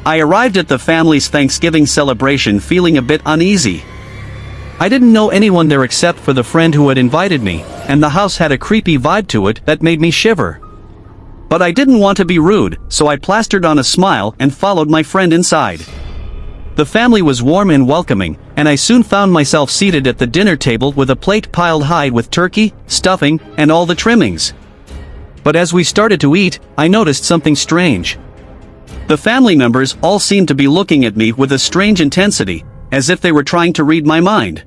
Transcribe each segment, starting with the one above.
I arrived at the family's Thanksgiving celebration feeling a bit uneasy. I didn't know anyone there except for the friend who had invited me, and the house had a creepy vibe to it that made me shiver. But I didn't want to be rude, so I plastered on a smile and followed my friend inside. The family was warm and welcoming, and I soon found myself seated at the dinner table with a plate piled high with turkey, stuffing, and all the trimmings. But as we started to eat, I noticed something strange. The family members all seemed to be looking at me with a strange intensity, as if they were trying to read my mind.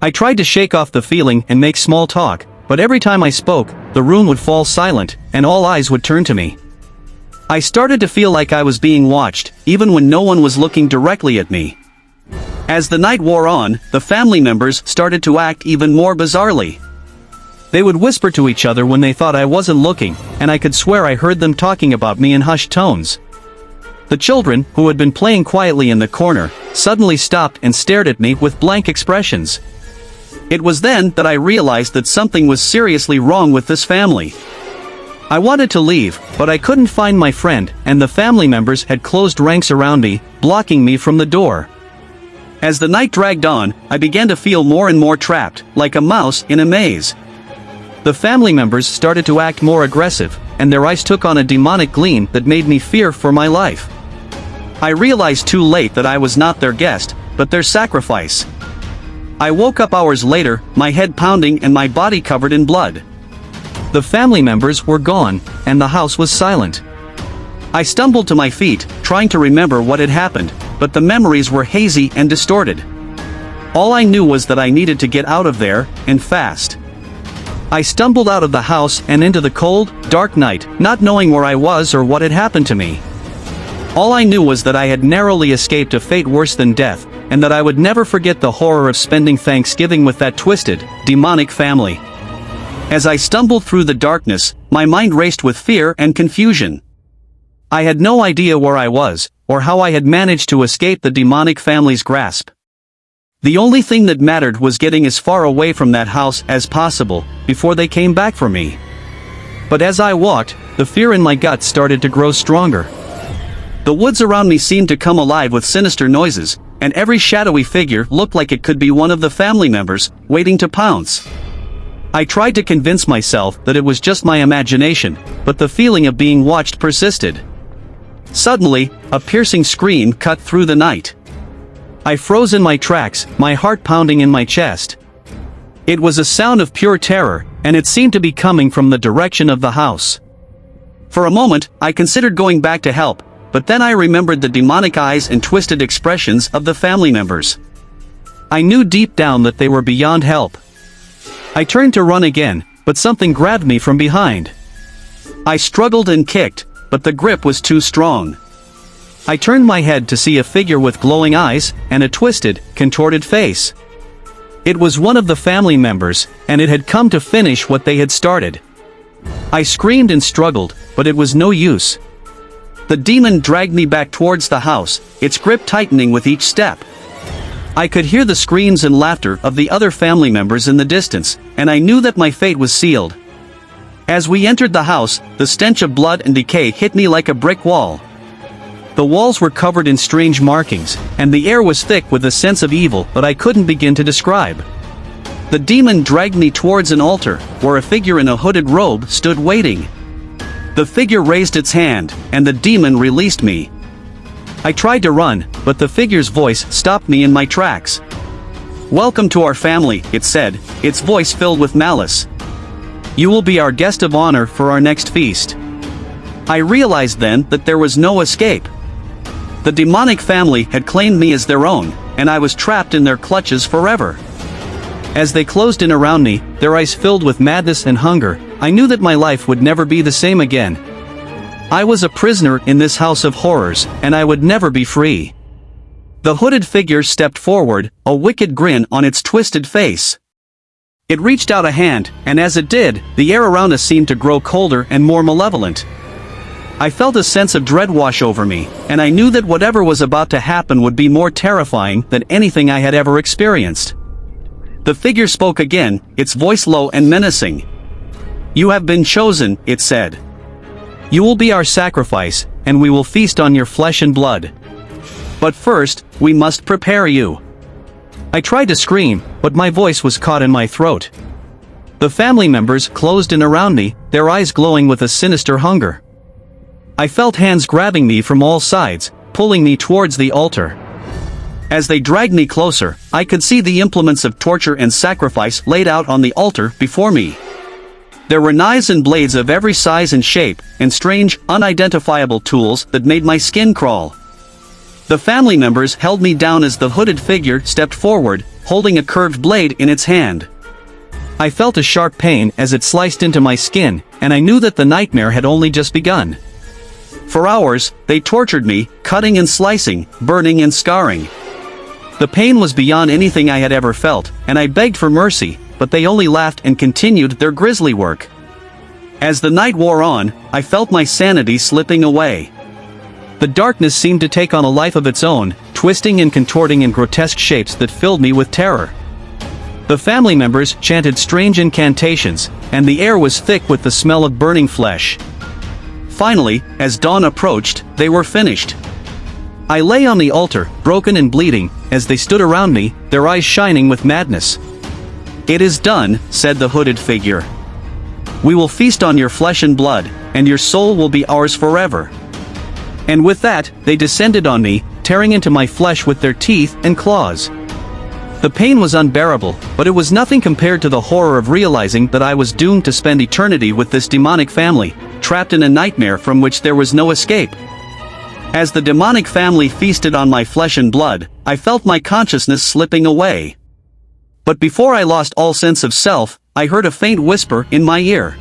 I tried to shake off the feeling and make small talk, but every time I spoke, the room would fall silent, and all eyes would turn to me. I started to feel like I was being watched, even when no one was looking directly at me. As the night wore on, the family members started to act even more bizarrely. They would whisper to each other when they thought I wasn't looking, and I could swear I heard them talking about me in hushed tones. The children, who had been playing quietly in the corner, suddenly stopped and stared at me with blank expressions. It was then that I realized that something was seriously wrong with this family. I wanted to leave, but I couldn't find my friend, and the family members had closed ranks around me, blocking me from the door. As the night dragged on, I began to feel more and more trapped, like a mouse in a maze. The family members started to act more aggressive, and their eyes took on a demonic gleam that made me fear for my life. I realized too late that I was not their guest, but their sacrifice. I woke up hours later, my head pounding and my body covered in blood. The family members were gone, and the house was silent. I stumbled to my feet, trying to remember what had happened, but the memories were hazy and distorted. All I knew was that I needed to get out of there, and fast. I stumbled out of the house and into the cold, dark night, not knowing where I was or what had happened to me. All I knew was that I had narrowly escaped a fate worse than death, and that I would never forget the horror of spending Thanksgiving with that twisted, demonic family. As I stumbled through the darkness, my mind raced with fear and confusion. I had no idea where I was, or how I had managed to escape the demonic family's grasp. The only thing that mattered was getting as far away from that house as possible, before they came back for me. But as I walked, the fear in my gut started to grow stronger. The woods around me seemed to come alive with sinister noises, and every shadowy figure looked like it could be one of the family members, waiting to pounce. I tried to convince myself that it was just my imagination, but the feeling of being watched persisted. Suddenly, a piercing scream cut through the night. I froze in my tracks, my heart pounding in my chest. It was a sound of pure terror, and it seemed to be coming from the direction of the house. For a moment, I considered going back to help, but then I remembered the demonic eyes and twisted expressions of the family members. I knew deep down that they were beyond help. I turned to run again, but something grabbed me from behind. I struggled and kicked, but the grip was too strong. I turned my head to see a figure with glowing eyes, and a twisted, contorted face. It was one of the family members, and it had come to finish what they had started. I screamed and struggled, but it was no use. The demon dragged me back towards the house, its grip tightening with each step. I could hear the screams and laughter of the other family members in the distance, and I knew that my fate was sealed. As we entered the house, the stench of blood and decay hit me like a brick wall. The walls were covered in strange markings, and the air was thick with a sense of evil that I couldn't begin to describe. The demon dragged me towards an altar, where a figure in a hooded robe stood waiting. The figure raised its hand, and the demon released me. I tried to run, but the figure's voice stopped me in my tracks. "Welcome to our family," it said, its voice filled with malice. "You will be our guest of honor for our next feast." I realized then that there was no escape. The demonic family had claimed me as their own, and I was trapped in their clutches forever. As they closed in around me, their eyes filled with madness and hunger, I knew that my life would never be the same again. I was a prisoner in this house of horrors, and I would never be free. The hooded figure stepped forward, a wicked grin on its twisted face. It reached out a hand, and as it did, the air around us seemed to grow colder and more malevolent. I felt a sense of dread wash over me, and I knew that whatever was about to happen would be more terrifying than anything I had ever experienced. The figure spoke again, its voice low and menacing. "You have been chosen," it said. "You will be our sacrifice, and we will feast on your flesh and blood. But first, we must prepare you." I tried to scream, but my voice was caught in my throat. The family members closed in around me, their eyes glowing with a sinister hunger. I felt hands grabbing me from all sides, pulling me towards the altar. As they dragged me closer, I could see the implements of torture and sacrifice laid out on the altar before me. There were knives and blades of every size and shape, and strange, unidentifiable tools that made my skin crawl. The family members held me down as the hooded figure stepped forward, holding a curved blade in its hand. I felt a sharp pain as it sliced into my skin, and I knew that the nightmare had only just begun. For hours, they tortured me, cutting and slicing, burning and scarring. The pain was beyond anything I had ever felt, and I begged for mercy, but they only laughed and continued their grisly work. As the night wore on, I felt my sanity slipping away. The darkness seemed to take on a life of its own, twisting and contorting in grotesque shapes that filled me with terror. The family members chanted strange incantations, and the air was thick with the smell of burning flesh. Finally, as dawn approached, they were finished. I lay on the altar, broken and bleeding, as they stood around me, their eyes shining with madness. "It is done," said the hooded figure. "We will feast on your flesh and blood, and your soul will be ours forever." And with that, they descended on me, tearing into my flesh with their teeth and claws. The pain was unbearable, but it was nothing compared to the horror of realizing that I was doomed to spend eternity with this demonic family, trapped in a nightmare from which there was no escape. As the demonic family feasted on my flesh and blood, I felt my consciousness slipping away. But before I lost all sense of self, I heard a faint whisper in my ear.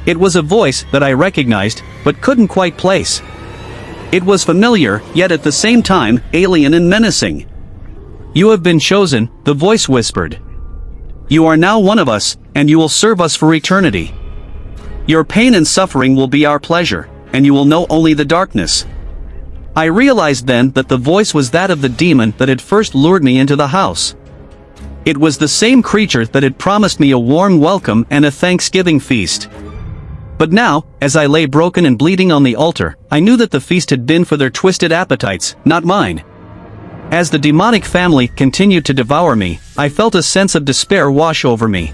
It was a voice that I recognized, but couldn't quite place. It was familiar, yet at the same time, alien and menacing. "You have been chosen," the voice whispered. "You are now one of us, and you will serve us for eternity. Your pain and suffering will be our pleasure, and you will know only the darkness." I realized then that the voice was that of the demon that had first lured me into the house. It was the same creature that had promised me a warm welcome and a Thanksgiving feast. But now, as I lay broken and bleeding on the altar, I knew that the feast had been for their twisted appetites, not mine. As the demonic family continued to devour me, I felt a sense of despair wash over me.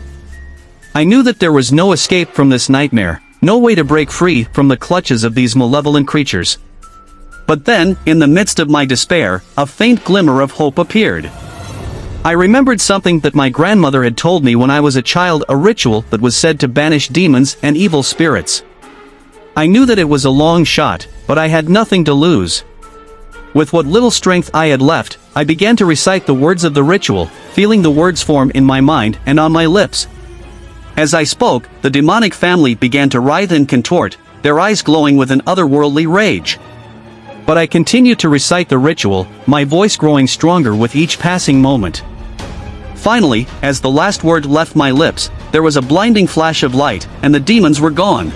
I knew that there was no escape from this nightmare, no way to break free from the clutches of these malevolent creatures. But then, in the midst of my despair, a faint glimmer of hope appeared. I remembered something that my grandmother had told me when I was a child, a ritual that was said to banish demons and evil spirits. I knew that it was a long shot, but I had nothing to lose. With what little strength I had left, I began to recite the words of the ritual, feeling the words form in my mind and on my lips. As I spoke, the demonic family began to writhe and contort, their eyes glowing with an otherworldly rage. But I continued to recite the ritual, my voice growing stronger with each passing moment. Finally, as the last word left my lips, there was a blinding flash of light, and the demons were gone.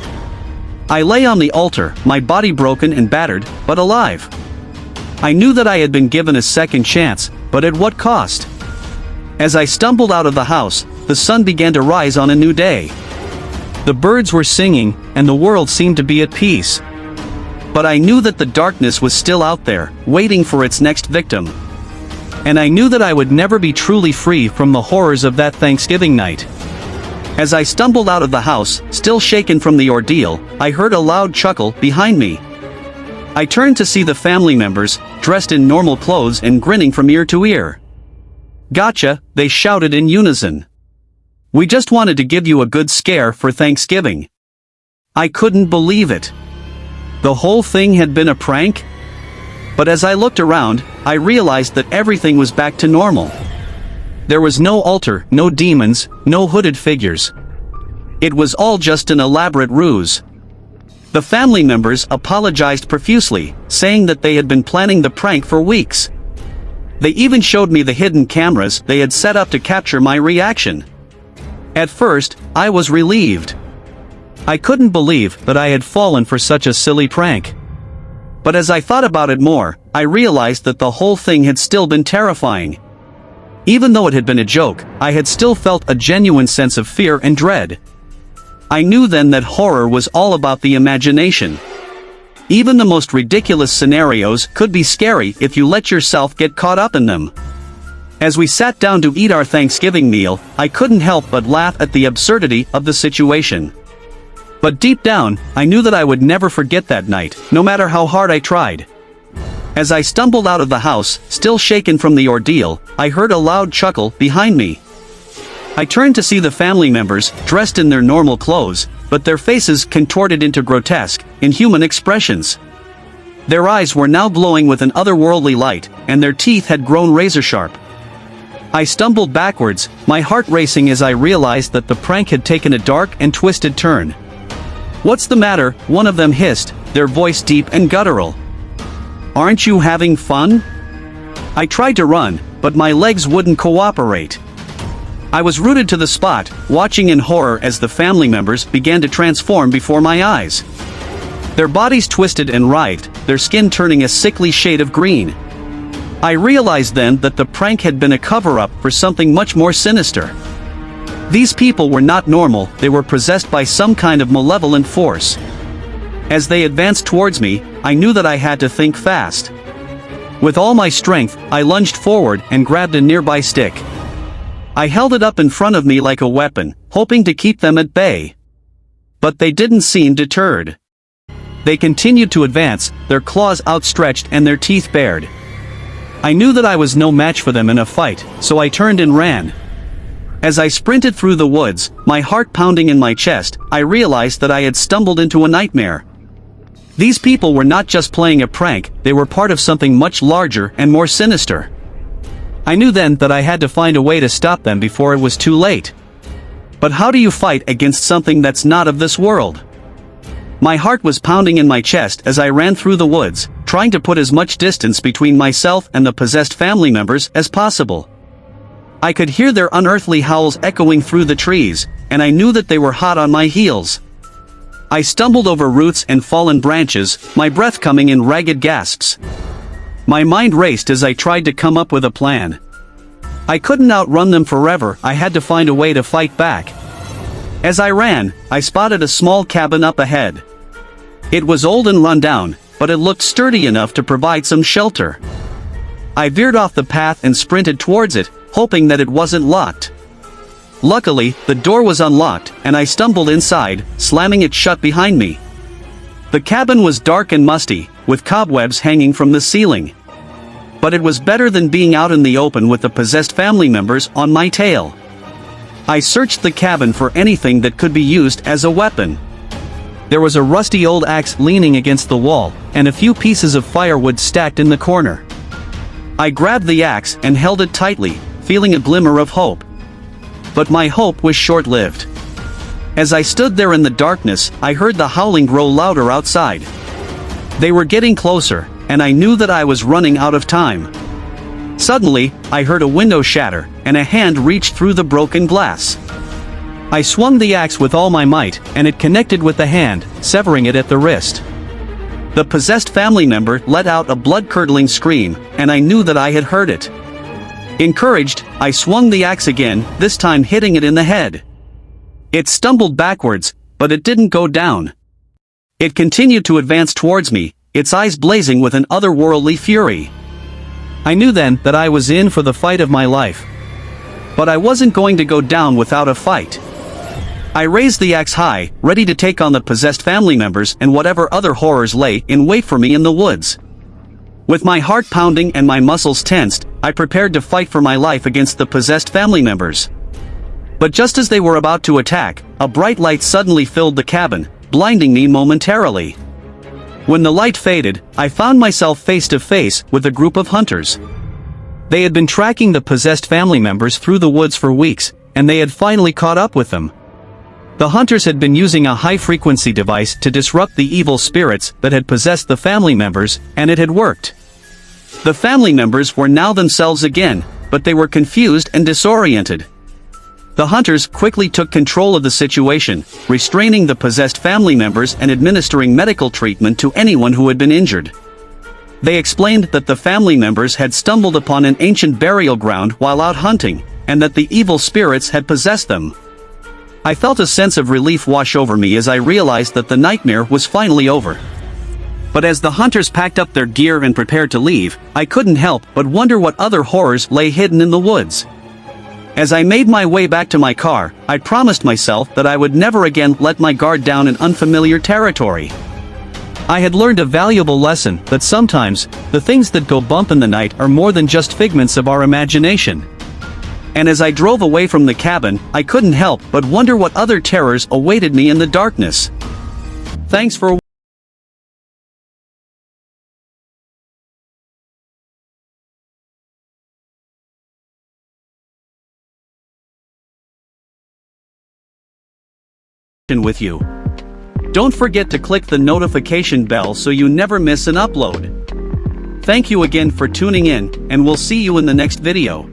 I lay on the altar, my body broken and battered, but alive. I knew that I had been given a second chance, but at what cost? As I stumbled out of the house, the sun began to rise on a new day. The birds were singing, and the world seemed to be at peace. But I knew that the darkness was still out there, waiting for its next victim. And I knew that I would never be truly free from the horrors of that Thanksgiving night. As I stumbled out of the house, still shaken from the ordeal, I heard a loud chuckle behind me. I turned to see the family members, dressed in normal clothes and grinning from ear to ear. "Gotcha," they shouted in unison. "We just wanted to give you a good scare for Thanksgiving." I couldn't believe it. The whole thing had been a prank? But as I looked around, I realized that everything was back to normal. There was no altar, no demons, no hooded figures. It was all just an elaborate ruse. The family members apologized profusely, saying that they had been planning the prank for weeks. They even showed me the hidden cameras they had set up to capture my reaction. At first, I was relieved. I couldn't believe that I had fallen for such a silly prank. But as I thought about it more, I realized that the whole thing had still been terrifying. Even though it had been a joke, I had still felt a genuine sense of fear and dread. I knew then that horror was all about the imagination. Even the most ridiculous scenarios could be scary if you let yourself get caught up in them. As we sat down to eat our Thanksgiving meal, I couldn't help but laugh at the absurdity of the situation. But deep down, I knew that I would never forget that night, no matter how hard I tried. As I stumbled out of the house, still shaken from the ordeal, I heard a loud chuckle behind me. I turned to see the family members, dressed in their normal clothes, but their faces contorted into grotesque, inhuman expressions. Their eyes were now glowing with an otherworldly light, and their teeth had grown razor-sharp. I stumbled backwards, my heart racing as I realized that the prank had taken a dark and twisted turn. "What's the matter?" one of them hissed, their voice deep and guttural. "Aren't you having fun?" I tried to run, but my legs wouldn't cooperate. I was rooted to the spot, watching in horror as the family members began to transform before my eyes. Their bodies twisted and writhed, their skin turning a sickly shade of green. I realized then that the prank had been a cover-up for something much more sinister. These people were not normal, they were possessed by some kind of malevolent force. As they advanced towards me, I knew that I had to think fast. With all my strength, I lunged forward and grabbed a nearby stick. I held it up in front of me like a weapon, hoping to keep them at bay. But they didn't seem deterred. They continued to advance, their claws outstretched and their teeth bared. I knew that I was no match for them in a fight, so I turned and ran. As I sprinted through the woods, my heart pounding in my chest, I realized that I had stumbled into a nightmare. These people were not just playing a prank, they were part of something much larger and more sinister. I knew then that I had to find a way to stop them before it was too late. But how do you fight against something that's not of this world? My heart was pounding in my chest as I ran through the woods, trying to put as much distance between myself and the possessed family members as possible. I could hear their unearthly howls echoing through the trees, and I knew that they were hot on my heels. I stumbled over roots and fallen branches, my breath coming in ragged gasps. My mind raced as I tried to come up with a plan. I couldn't outrun them forever, I had to find a way to fight back. As I ran, I spotted a small cabin up ahead. It was old and run down, but it looked sturdy enough to provide some shelter. I veered off the path and sprinted towards it, hoping that it wasn't locked. Luckily, the door was unlocked, and I stumbled inside, slamming it shut behind me. The cabin was dark and musty, with cobwebs hanging from the ceiling. But it was better than being out in the open with the possessed family members on my tail. I searched the cabin for anything that could be used as a weapon. There was a rusty old axe leaning against the wall, and a few pieces of firewood stacked in the corner. I grabbed the axe and held it tightly, feeling a glimmer of hope. But my hope was short-lived. As I stood there in the darkness, I heard the howling grow louder outside. They were getting closer, and I knew that I was running out of time. Suddenly, I heard a window shatter, and a hand reached through the broken glass. I swung the axe with all my might, and it connected with the hand, severing it at the wrist. The possessed family member let out a blood-curdling scream, and I knew that I had heard it. Encouraged, I swung the axe again, this time hitting it in the head. It stumbled backwards, but it didn't go down. It continued to advance towards me, its eyes blazing with an otherworldly fury. I knew then that I was in for the fight of my life. But I wasn't going to go down without a fight. I raised the axe high, ready to take on the possessed family members and whatever other horrors lay in wait for me in the woods. With my heart pounding and my muscles tensed, I prepared to fight for my life against the possessed family members. But just as they were about to attack, a bright light suddenly filled the cabin, blinding me momentarily. When the light faded, I found myself face to face with a group of hunters. They had been tracking the possessed family members through the woods for weeks, and they had finally caught up with them. The hunters had been using a high-frequency device to disrupt the evil spirits that had possessed the family members, and it had worked. The family members were now themselves again, but they were confused and disoriented. The hunters quickly took control of the situation, restraining the possessed family members and administering medical treatment to anyone who had been injured. They explained that the family members had stumbled upon an ancient burial ground while out hunting, and that the evil spirits had possessed them. I felt a sense of relief wash over me as I realized that the nightmare was finally over. But as the hunters packed up their gear and prepared to leave, I couldn't help but wonder what other horrors lay hidden in the woods. As I made my way back to my car, I promised myself that I would never again let my guard down in unfamiliar territory. I had learned a valuable lesson that sometimes, the things that go bump in the night are more than just figments of our imagination. And as I drove away from the cabin, I couldn't help but wonder what other terrors awaited me in the darkness. Thanks for with you. Don't forget to click the notification bell so you never miss an upload. Thank you again for tuning in, and we'll see you in the next video.